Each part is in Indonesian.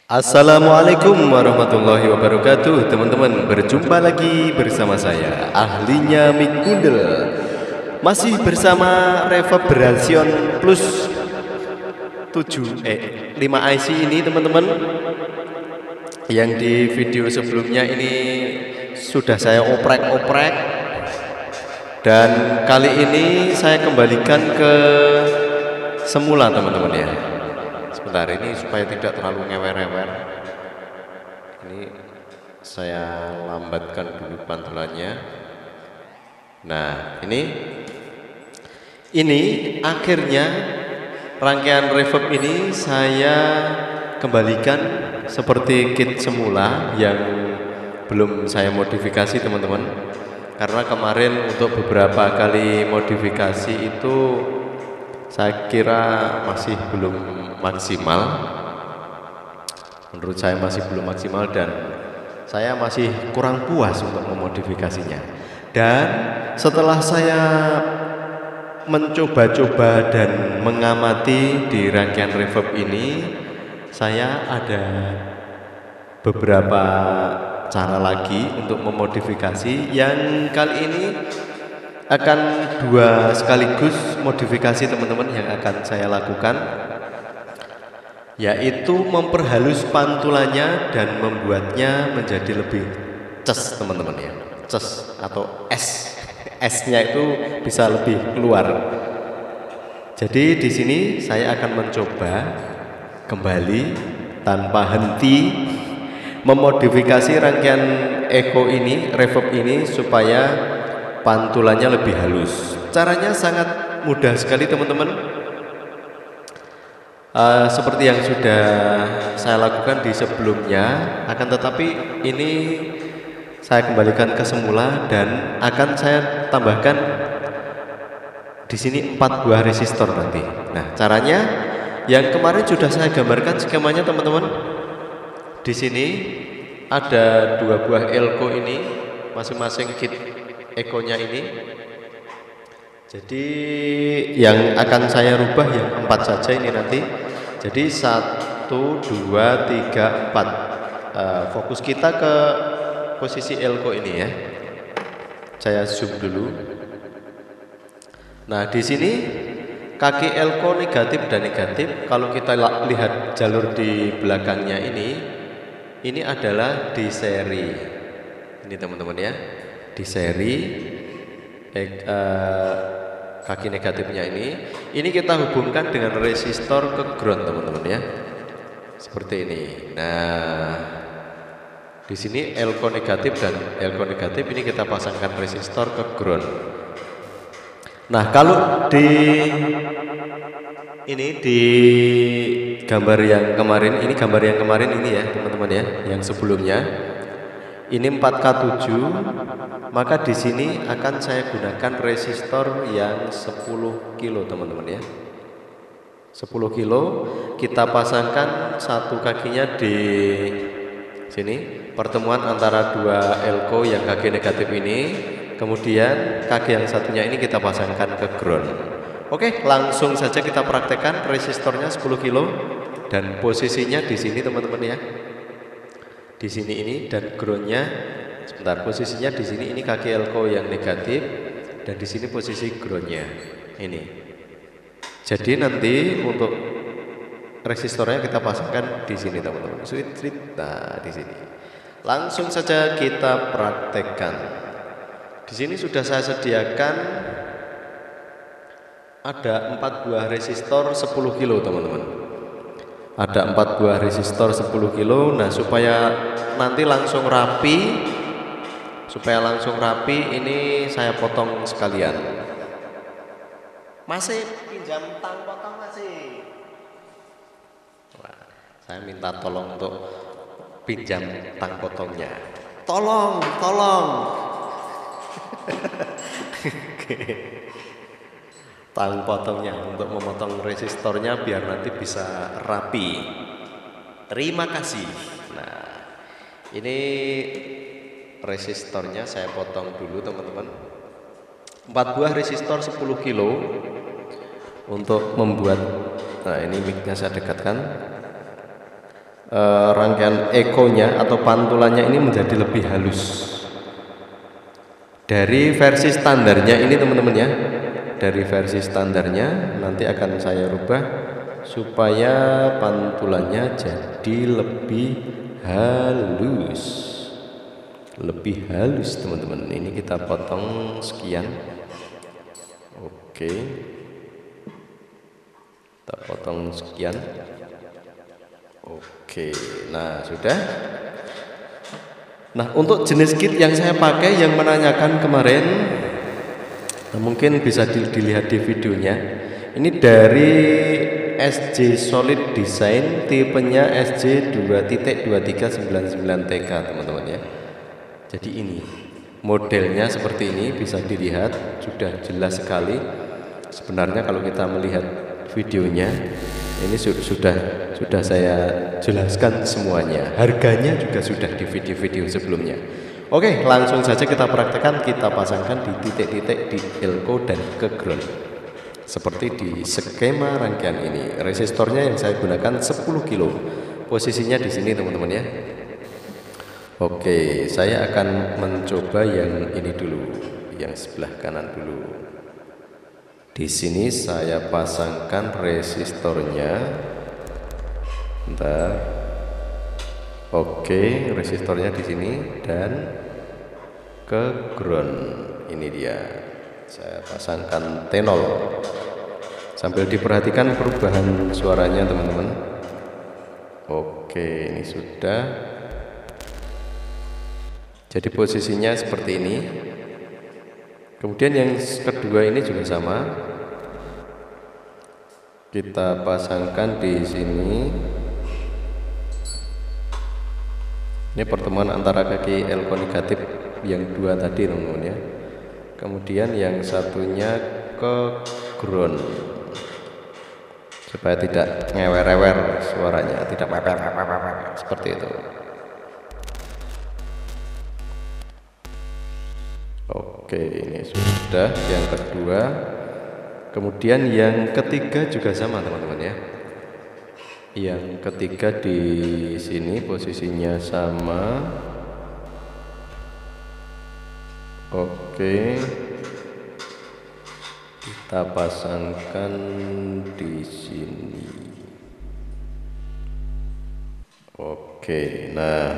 Assalamualaikum warahmatullahi wabarakatuh. Teman-teman, berjumpa lagi bersama saya, ahlinya Mic Gundel. Masih bersama Reverberation Plus 5 IC ini teman-teman. Yang di video sebelumnya ini sudah saya oprek-oprek, dan kali ini saya kembalikan ke semula teman-teman ya. Sebentar, ini supaya tidak terlalu ngewer-ngewer, ini saya lambatkan dulu pantulannya. Nah, ini akhirnya rangkaian reverb ini saya kembalikan seperti kit semula yang belum saya modifikasi teman-teman. Karena kemarin untuk beberapa kali modifikasi itu saya kira masih belum maksimal. Menurut saya masih belum maksimal dan saya masih kurang puas untuk memodifikasinya. Dan setelah saya mencoba-coba dan mengamati di rangkaian reverb ini, saya ada beberapa cara lagi untuk memodifikasi yang kali ini akan dua sekaligus modifikasi teman-teman yang akan saya lakukan, yaitu memperhalus pantulannya dan membuatnya menjadi lebih ces teman-teman ya, ces atau S-nya itu bisa lebih keluar. Jadi di sini saya akan mencoba kembali tanpa henti memodifikasi rangkaian echo ini, reverb ini supaya pantulannya lebih halus. Caranya sangat mudah sekali teman-teman. Seperti yang sudah saya lakukan di sebelumnya, akan tetapi ini saya kembalikan ke semula dan akan saya tambahkan di sini 4 buah resistor nanti. Nah, caranya yang kemarin sudah saya gambarkan skemanya teman-teman. Di sini ada 2 buah elko ini, masing-masing kit ekonya ini. Jadi yang akan saya rubah yang 4 saja ini nanti. Jadi 1, 2, 3, 4. Fokus kita ke posisi elko ini ya. Saya zoom dulu. Nah, di sini kaki elko negatif dan negatif. Kalau kita lihat jalur di belakangnya ini adalah di seri. Ini teman-teman ya. Di seri kaki negatifnya ini kita hubungkan dengan resistor ke ground teman-teman ya, seperti ini. Nah, di sini elko negatif dan elko negatif ini kita pasangkan resistor ke ground. Nah, kalau di gambar yang kemarin, ini gambar yang kemarin ini ya teman-teman ya, yang sebelumnya ini 4K7, maka di sini akan saya gunakan resistor yang 10 kilo teman-teman ya. 10 kilo kita pasangkan satu kakinya di sini, pertemuan antara 2 elko yang kaki negatif ini, kemudian kaki yang satunya ini kita pasangkan ke ground. Oke, langsung saja kita praktekkan. Resistornya 10 kilo dan posisinya di sini teman-teman ya. Di sini ini dan groundnya, sebentar, posisinya di sini ini kaki elko yang negatif dan di sini posisi groundnya ini. Jadi nanti untuk resistornya kita pasangkan di sini teman-teman. Nah, di sini. Langsung saja kita praktekkan. Di sini sudah saya sediakan ada 4 buah resistor 10 kilo teman-teman. Ada 4 buah resistor 10 kilo. Nah, supaya nanti langsung rapi, ini saya potong sekalian. Masih pinjam tang potong masih? Wah, saya minta tolong untuk pinjam tang potongnya. Tolong. Tang potongnya untuk memotong resistornya biar nanti bisa rapi. Terima kasih. Nah, ini resistornya saya potong dulu teman-teman. 4 buah resistor 10 kilo untuk membuat. Nah, ini micnya saya dekatkan. rangkaian ekonya atau pantulannya ini menjadi lebih halus dari versi standarnya ini teman-teman ya. Dari versi standarnya nanti akan saya rubah supaya pantulannya jadi lebih halus, teman-teman. Ini kita potong sekian. Oke, kita potong sekian. Oke, nah sudah. Nah, untuk jenis kit yang saya pakai yang menanyakan kemarin, nah, mungkin bisa dilihat di videonya. Ini dari SJ Solid Design, tipenya SJ 2.2399TK teman-teman ya. Jadi ini modelnya seperti ini, bisa dilihat sudah jelas sekali. Sebenarnya kalau kita melihat videonya ini sudah saya jelaskan semuanya. Harganya juga sudah di video-video sebelumnya. Oke, langsung saja kita praktekkan, kita pasangkan di titik-titik di elko dan ke ground. Seperti di skema rangkaian ini. Resistornya yang saya gunakan 10 kilo. Posisinya di sini teman-teman ya. Oke, saya akan mencoba yang ini dulu, yang sebelah kanan dulu. Di sini saya pasangkan resistornya. Bentar. Oke, resistornya di sini dan ke ground. Ini dia. Saya pasangkan T0. Sambil diperhatikan perubahan suaranya teman-teman. Oke, ini sudah. Jadi posisinya seperti ini. Kemudian yang kedua ini juga sama. Kita pasangkan di sini. Ini pertemuan antara kaki elko negatif yang dua tadi teman-teman ya. Kemudian yang satunya ke ground. Supaya tidak ngewer-ewer suaranya, tidak seperti itu. Oke, ini sudah yang kedua. Kemudian yang ketiga juga sama teman-teman ya. Yang ketiga di sini posisinya sama. Oke, kita pasangkan di sini. Oke, nah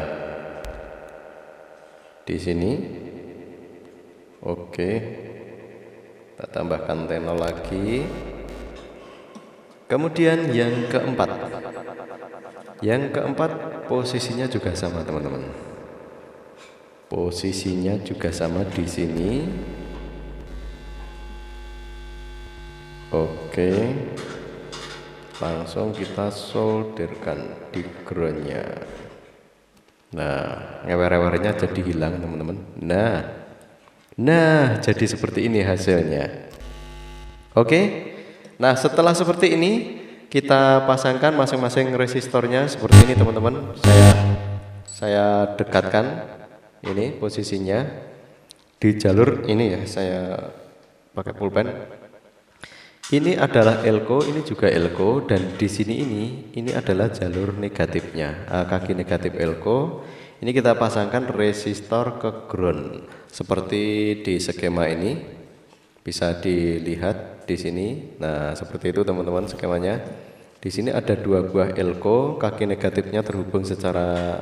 di sini. Oke, kita tambahkan T0 lagi. Kemudian yang keempat posisinya juga sama teman-teman. Posisinya juga sama di sini. Oke, langsung kita solderkan di groundnya. Nah, ngewer-ewernya jadi hilang teman-teman. Nah, jadi seperti ini hasilnya. Oke. Nah, setelah seperti ini kita pasangkan masing-masing resistornya seperti ini teman-teman. Saya dekatkan ini posisinya di jalur ini ya. Saya pakai pulpen. Ini adalah elko, ini juga elko, dan di sini ini adalah jalur negatifnya, kaki negatif elko. Ini kita pasangkan resistor ke ground seperti di skema ini, bisa dilihat di sini. Nah, seperti itu teman-teman skemanya. Di sini ada dua buah elko, kaki negatifnya terhubung secara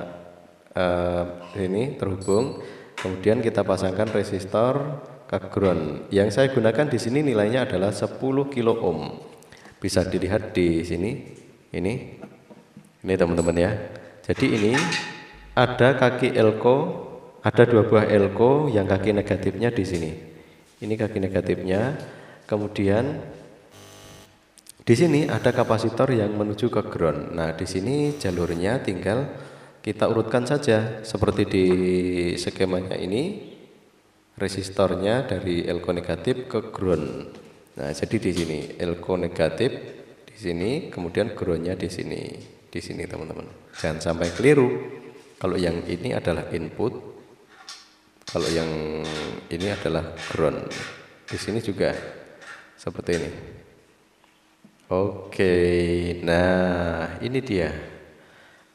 ini terhubung. Kemudian kita pasangkan resistor ke ground. Yang saya gunakan di sini nilainya adalah 10 kilo ohm. Bisa dilihat di sini. Ini teman-teman ya. Jadi ini ada kaki elko, ada dua buah elko yang kaki negatifnya di sini. Ini kaki negatifnya. Kemudian di sini ada kapasitor yang menuju ke ground. Nah, di sini jalurnya tinggal kita urutkan saja seperti di skemanya ini. Resistornya dari elko negatif ke ground. Nah, jadi di sini elko negatif di sini, kemudian groundnya di sini teman-teman. Jangan sampai keliru. Kalau yang ini adalah input, kalau yang ini adalah ground. Di sini juga seperti ini. Oke, nah ini dia.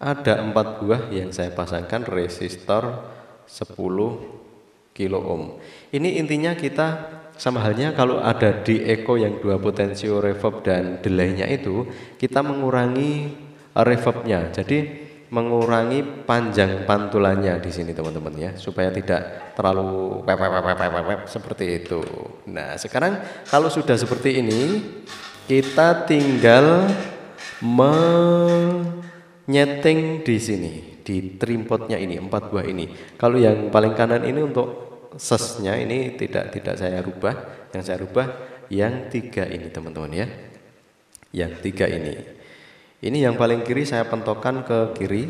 ada 4 buah yang saya pasangkan resistor 10 kilo ohm. Ini intinya kita sama halnya kalau ada di echo yang 2 potensio reverb dan delay-nya itu, kita mengurangi reverbnya. Jadi mengurangi panjang pantulannya di sini teman-teman ya, supaya tidak terlalu seperti itu. Nah, sekarang kalau sudah seperti ini, kita tinggal menyeting di sini di trimpotnya ini 4 buah ini. Kalau yang paling kanan ini untuk sesnya ini tidak saya rubah, yang saya rubah yang 3 ini teman-teman ya, yang 3 ini yang paling kiri saya pentokkan ke kiri.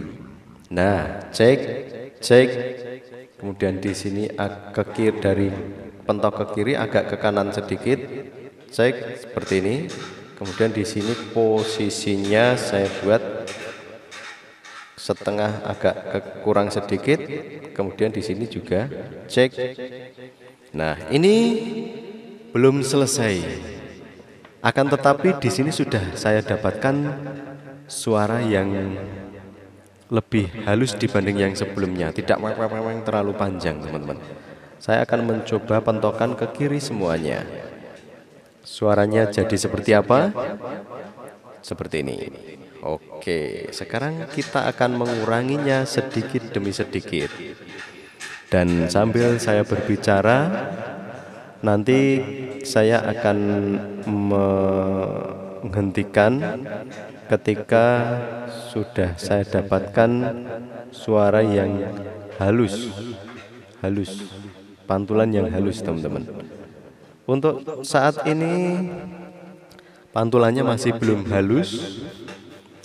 Nah, cek, kemudian di sini ke kiri, dari pentok ke kiri agak ke kanan sedikit, cek seperti ini. Kemudian di sini posisinya saya buat setengah, agak kurang sedikit. Kemudian di sini juga cek. Nah, ini belum selesai. Akan tetapi di sini sudah saya dapatkan suara yang lebih halus dibanding yang sebelumnya, tidak terlalu panjang teman-teman. Saya akan mencoba pentokan ke kiri semuanya. Suaranya jadi seperti apa? Seperti ini. Oke, sekarang kita akan menguranginya sedikit demi sedikit. Dan sambil saya berbicara, nanti saya akan menghentikan ketika sudah saya dapatkan suara yang halus, pantulan yang halus teman-teman. Untuk saat ini pantulannya masih belum halus.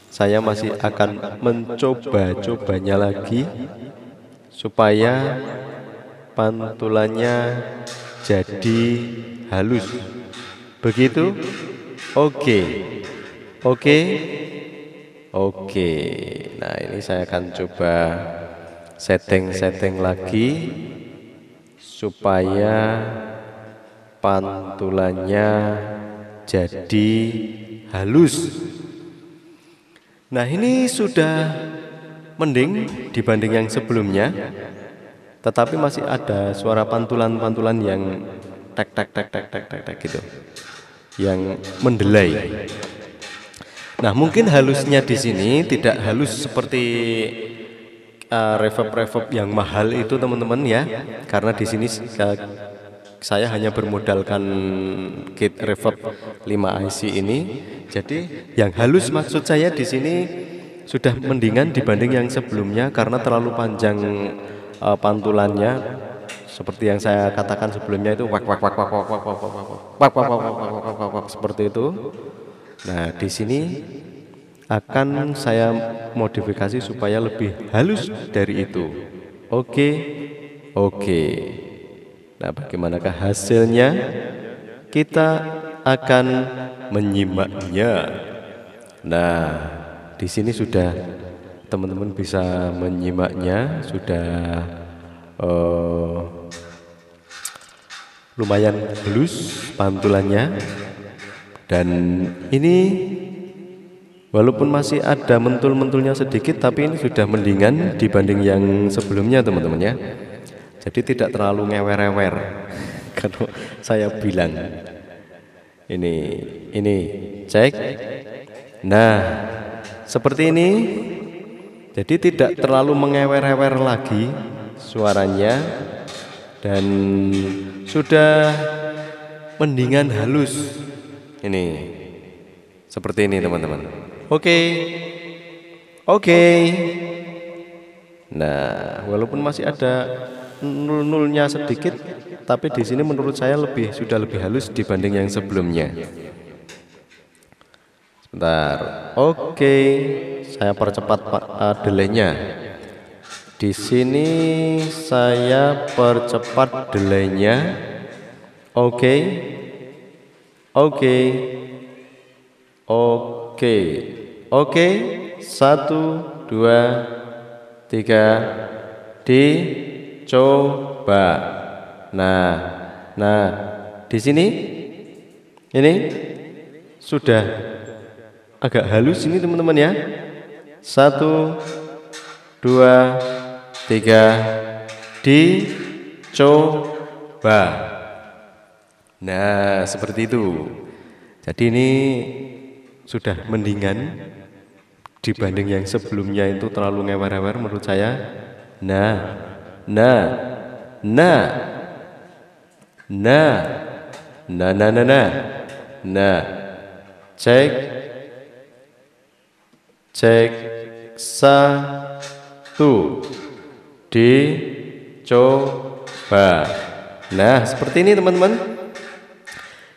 Saya masih akan mencoba-cobanya lagi supaya pantulannya jadi halus. Begitu? Oke. Nah, ini saya akan coba setting lagi supaya pantulannya jadi halus. Nah, ini sudah mending dibanding yang sebelumnya, tetapi masih ada suara pantulan-pantulan yang tek gitu, yang mendelay. Nah, mungkin halusnya di sini tidak halus seperti reverb yang mahal itu teman-teman ya, karena di sini saya hanya bermodalkan gate reverb 5 IC ini. Jadi yang halus maksud saya di sini sudah mendingan dibanding yang sebelumnya, karena terlalu panjang pantulannya, seperti yang saya katakan sebelumnya itu seperti itu. Nah, di sini akan saya modifikasi supaya lebih halus dari itu. Oke. Nah, bagaimanakah hasilnya? Kita akan menyimaknya. Nah, di sini sudah teman-teman bisa menyimaknya, sudah lumayan halus pantulannya. Dan ini walaupun masih ada mentul-mentulnya sedikit, tapi ini sudah mendingan dibanding yang sebelumnya teman-teman ya. Jadi tidak terlalu ngewer-ewer. Kalau saya bilang ini cek. Nah, seperti ini. Jadi tidak terlalu mengewer-ewer lagi suaranya, dan sudah mendingan halus. Ini seperti ini teman-teman. Oke. Nah, walaupun masih ada nul-nulnya sedikit, tapi di sini menurut saya sudah lebih halus dibanding yang sebelumnya. Sebentar. Oke, saya percepat delay-nya. Di sini saya percepat delay-nya. Oke. 1, 2, 3, dicoba. Nah, di sini ini sudah agak halus ini teman-teman ya. 1, 2, 3, dicoba. Nah, seperti itu. Jadi ini sudah mendingan dibanding yang sebelumnya itu terlalu ngewer-ngewer menurut saya. Nah, nah, nah, nah, nah, nah, nah, nah, nah, cek, cek, 1, dicoba. Nah, seperti ini teman-teman.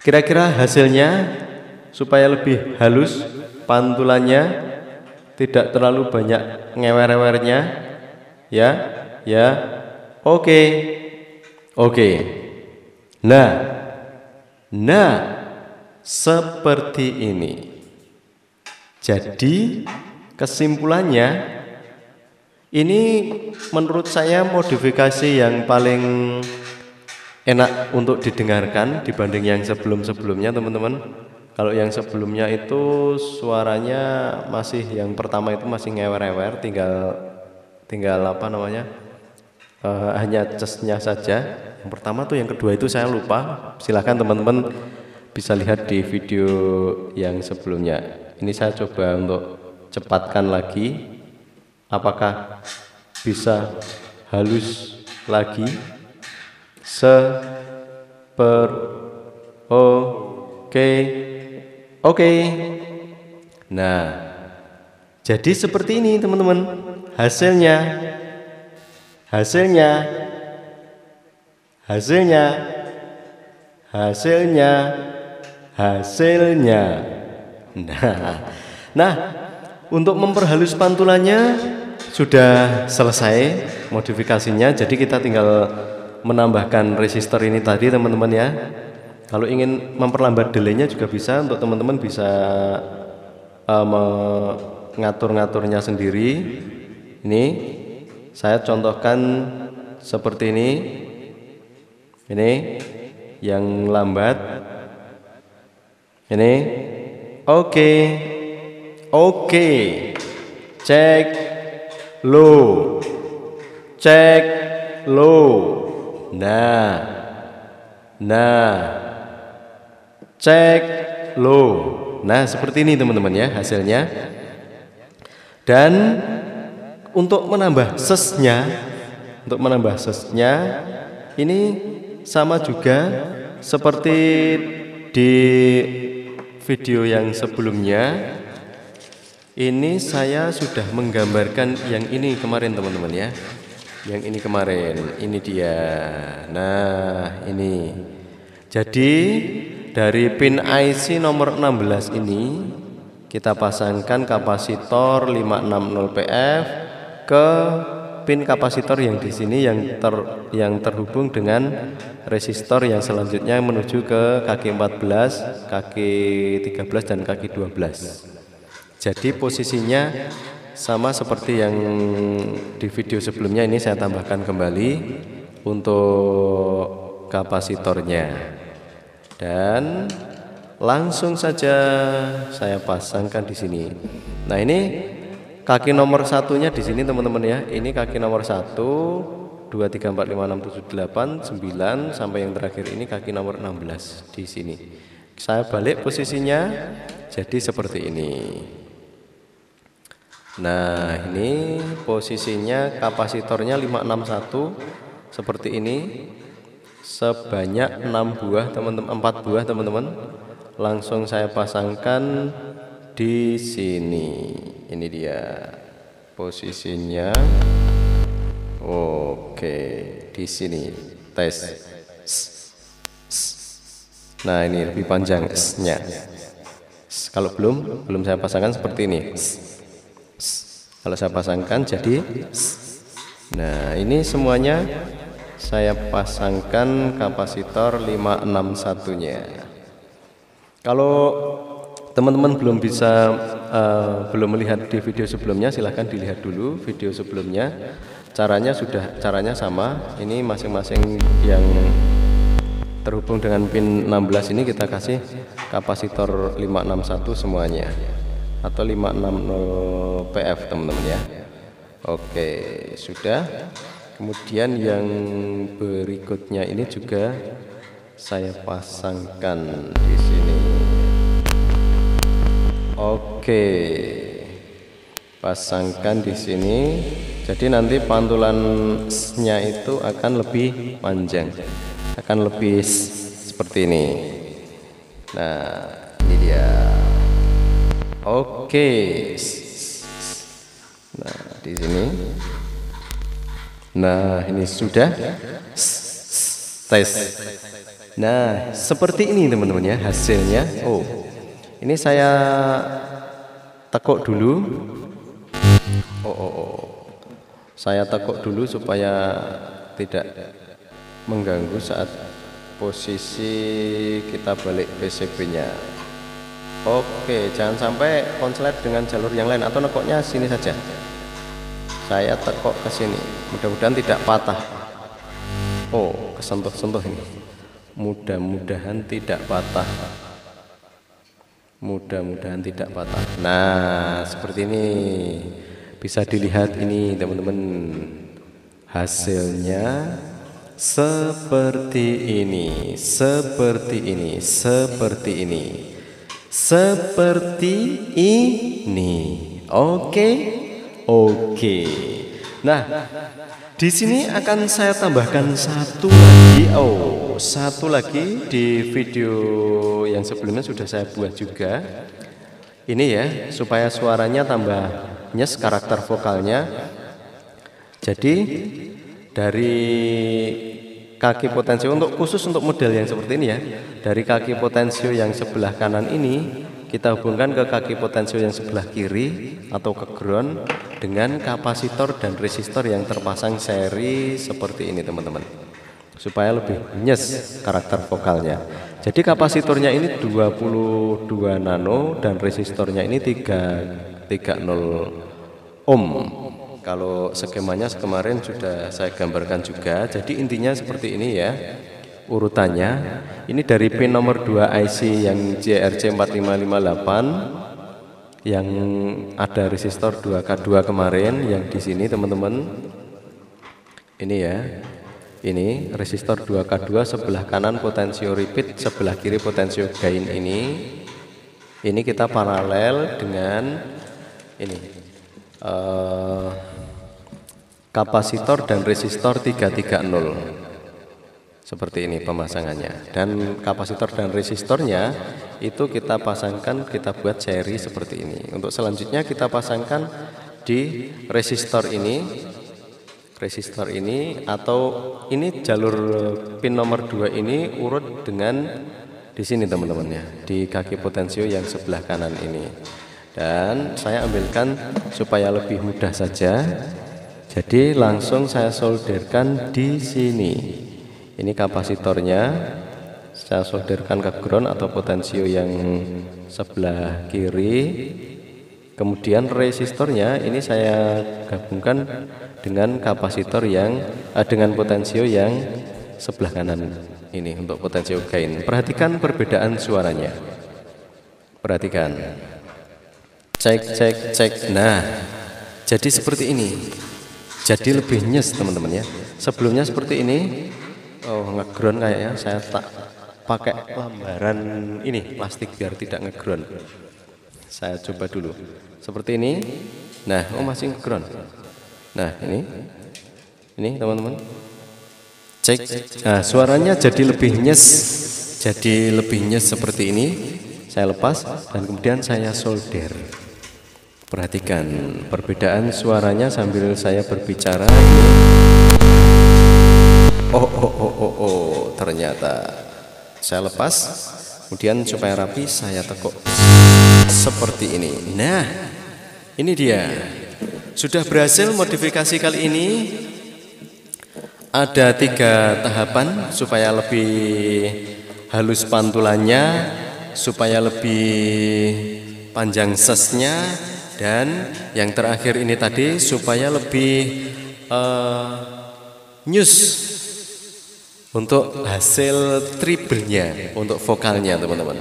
Kira-kira hasilnya supaya lebih halus pantulannya, tidak terlalu banyak ngewer-ngewernya, ya, ya. Oke, oke. Nah, nah, seperti ini. Jadi kesimpulannya, ini menurut saya modifikasi yang paling enak untuk didengarkan dibanding yang sebelum-sebelumnya teman-teman. Kalau yang sebelumnya itu suaranya masih, yang pertama itu masih ngewer-ngewer, tinggal apa namanya, hanya cesnya saja. Yang pertama tuh, yang kedua itu saya lupa. Silahkan teman-teman bisa lihat di video yang sebelumnya. Ini saya coba untuk cepatkan lagi. Apakah bisa halus lagi? Oke. Nah, jadi seperti ini teman-teman hasilnya. Nah, untuk memperhalus pantulannya sudah selesai modifikasinya. Jadi kita tinggal menambahkan resistor ini tadi teman-teman ya. Kalau ingin memperlambat delaynya juga bisa, untuk teman-teman bisa mengatur-ngaturnya sendiri. Ini saya contohkan seperti ini. Ini yang lambat. Ini oke. Cek low. Nah, cek low. Nah, seperti ini teman-teman ya hasilnya. Dan untuk menambah sesnya, ini sama juga seperti di video yang sebelumnya. Ini saya sudah menggambarkan yang ini kemarin teman-teman ya. Yang ini kemarin, ini dia. Nah, ini. Jadi dari pin IC nomor 16 ini kita pasangkan kapasitor 560 PF ke pin kapasitor yang di sini yang terhubung dengan resistor yang selanjutnya menuju ke kaki 14, kaki 13 dan kaki 12. Jadi posisinya sama seperti yang di video sebelumnya. Ini saya tambahkan kembali untuk kapasitornya. Dan langsung saja saya pasangkan di sini. Nah, ini kaki nomor satunya di sini teman-teman ya. Ini kaki nomor 1, 2, 3, 4, 5, 6, 7, 8, 9 sampai yang terakhir ini kaki nomor 16 di sini. Saya balik posisinya jadi seperti ini. Nah, ini posisinya kapasitornya 561 seperti ini, sebanyak 4 buah teman-teman. Langsung saya pasangkan di sini. Ini dia posisinya. Oke, di sini tes. Nah, ini lebih panjang S-nya. Kalau belum saya pasangkan seperti ini. Kalau saya pasangkan jadi. Nah, ini semuanya saya pasangkan kapasitor 561-nya. Kalau teman-teman belum melihat di video sebelumnya, silahkan dilihat dulu video sebelumnya. Caranya sama. Ini masing-masing yang terhubung dengan pin 16 ini kita kasih kapasitor 561 semuanya. atau 560 PF teman-teman ya. Oke, sudah. Kemudian yang berikutnya ini juga saya pasangkan di sini. Oke, pasangkan di sini. Jadi nanti pantulannya itu akan lebih panjang, akan lebih seperti ini. Nah, ini dia. Oke. Nah, di sini. Nah, ini sudah tes. Nah, seperti ini teman-teman ya hasilnya. Oh, ini saya tekuk dulu. Saya tekuk dulu supaya tidak mengganggu saat posisi kita balik PCB-nya. Oke, jangan sampai konslet dengan jalur yang lain atau nekoknya sini saja. Saya tekuk ke sini, mudah-mudahan tidak patah. Oh, kesentuh-sentuh ini. Mudah-mudahan tidak patah. Mudah-mudahan tidak patah. Nah, seperti ini. Bisa dilihat ini teman-teman. Hasilnya seperti ini, seperti ini, seperti ini, seperti ini. Oke, oke. Nah, di sini akan saya tambahkan satu lagi. Oh, satu lagi di video yang sebelumnya sudah saya buat juga. Ini ya, supaya suaranya tambah nyes karakter vokalnya. Jadi dari kaki potensio untuk khusus untuk model yang seperti ini ya, dari kaki potensio yang sebelah kanan ini kita hubungkan ke kaki potensio yang sebelah kiri atau ke ground dengan kapasitor dan resistor yang terpasang seri seperti ini teman-teman, supaya lebih nyes karakter vokalnya. Jadi kapasitornya ini 22 nano dan resistornya ini 330 ohm. Kalau skemanya kemarin sudah saya gambarkan juga. Jadi intinya seperti ini ya urutannya. Ini dari pin nomor 2 IC yang JRC4558 yang ada resistor 2K2 kemarin yang di sini teman-teman. Ini ya. Ini resistor 2K2 sebelah kanan potensio repeat, sebelah kiri potensio gain ini. Ini kita paralel dengan ini. Kapasitor dan resistor 330 seperti ini pemasangannya, dan kapasitor dan resistornya itu kita pasangkan, kita buat seri seperti ini. Untuk selanjutnya kita pasangkan di resistor ini atau ini jalur pin nomor 2 ini urut dengan di sini teman-teman ya, di kaki potensio yang sebelah kanan ini. Dan saya ambilkan supaya lebih mudah saja. Jadi langsung saya solderkan di sini. Ini kapasitornya saya solderkan ke ground atau potensio yang sebelah kiri. Kemudian resistornya ini saya gabungkan dengan kapasitor yang dengan potensio yang sebelah kanan ini untuk potensio gain. Perhatikan perbedaan suaranya. Perhatikan. Cek, cek, cek. Nah, jadi seperti ini. Jadi lebih nyes teman-teman ya. Sebelumnya seperti ini. Oh, ngeground kayaknya saya tak pakai lembaran ini plastik biar tidak ngeground. Saya coba dulu. Seperti ini. Nah, oh masih ngeground. Nah, ini teman-teman. Cek. Nah, suaranya jadi lebih nyes. Jadi lebih nyes seperti ini. Saya lepas dan kemudian saya solder. Perhatikan perbedaan suaranya sambil saya berbicara. Oh, ternyata saya lepas. Kemudian supaya rapi saya tekuk seperti ini. Nah, ini dia. Sudah berhasil modifikasi kali ini. Ada 3 tahapan supaya lebih halus pantulannya, supaya lebih panjang sesnya, dan yang terakhir ini tadi supaya lebih news untuk hasil triplenya untuk vokalnya teman-teman.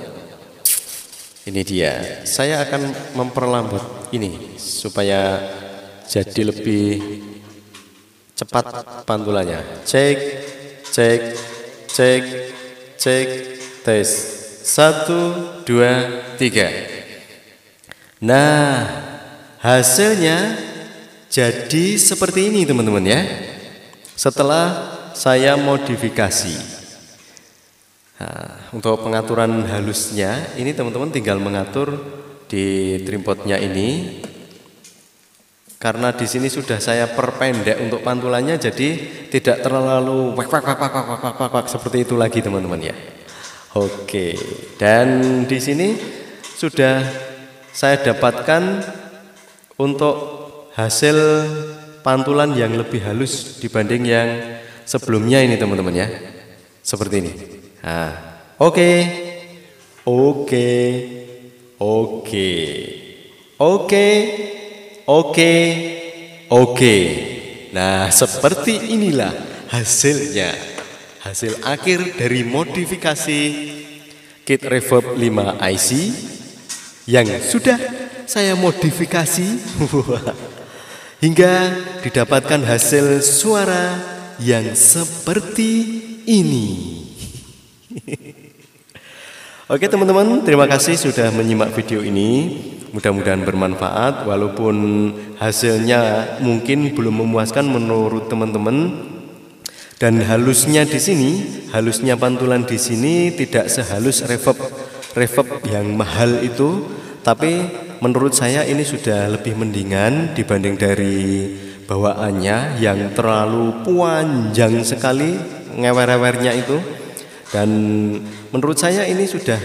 Ini dia. Saya akan memperlambat ini supaya jadi lebih cepat pantulannya. Cek, cek, cek, cek, tes. 1, 2, 3. Nah, hasilnya jadi seperti ini teman-teman ya. Setelah saya modifikasi. Nah, untuk pengaturan halusnya ini teman-teman tinggal mengatur di trimpodnya ini. Karena di sini sudah saya perpendek untuk pantulannya, jadi tidak terlalu wak seperti itu lagi teman-teman ya. Oke, dan di sini sudah saya dapatkan untuk hasil pantulan yang lebih halus dibanding yang sebelumnya ini teman-teman ya. Seperti ini. Nah, oke. Nah, seperti inilah hasilnya. Hasil akhir dari modifikasi kit Reverb 5 IC yang sudah saya modifikasi hingga didapatkan hasil suara yang seperti ini. Oke teman-teman, terima kasih sudah menyimak video ini. Mudah-mudahan bermanfaat, walaupun hasilnya mungkin belum memuaskan menurut teman-teman. Dan halusnya di sini, halusnya pantulan di sini tidak sehalus reverb yang mahal itu, tapi menurut saya ini sudah lebih mendingan dibanding dari bawaannya yang terlalu panjang sekali ngewer-ewernya itu. Dan menurut saya ini sudah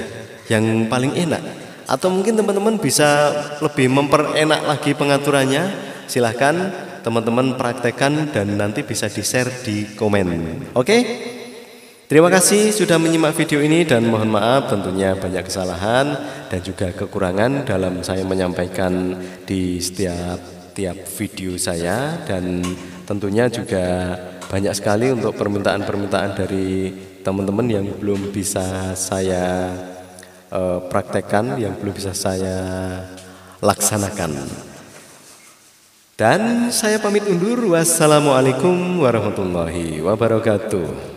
yang paling enak. Atau mungkin teman-teman bisa lebih memperenak lagi pengaturannya. Silahkan teman-teman praktekkan dan nanti bisa di-share di komen. Oke? Terima kasih sudah menyimak video ini dan mohon maaf tentunya banyak kesalahan dan juga kekurangan dalam saya menyampaikan di setiap video saya, dan tentunya juga banyak sekali untuk permintaan-permintaan dari teman-teman yang belum bisa saya praktekkan, yang belum bisa saya laksanakan. Dan saya pamit undur. Wassalamualaikum warahmatullahi wabarakatuh.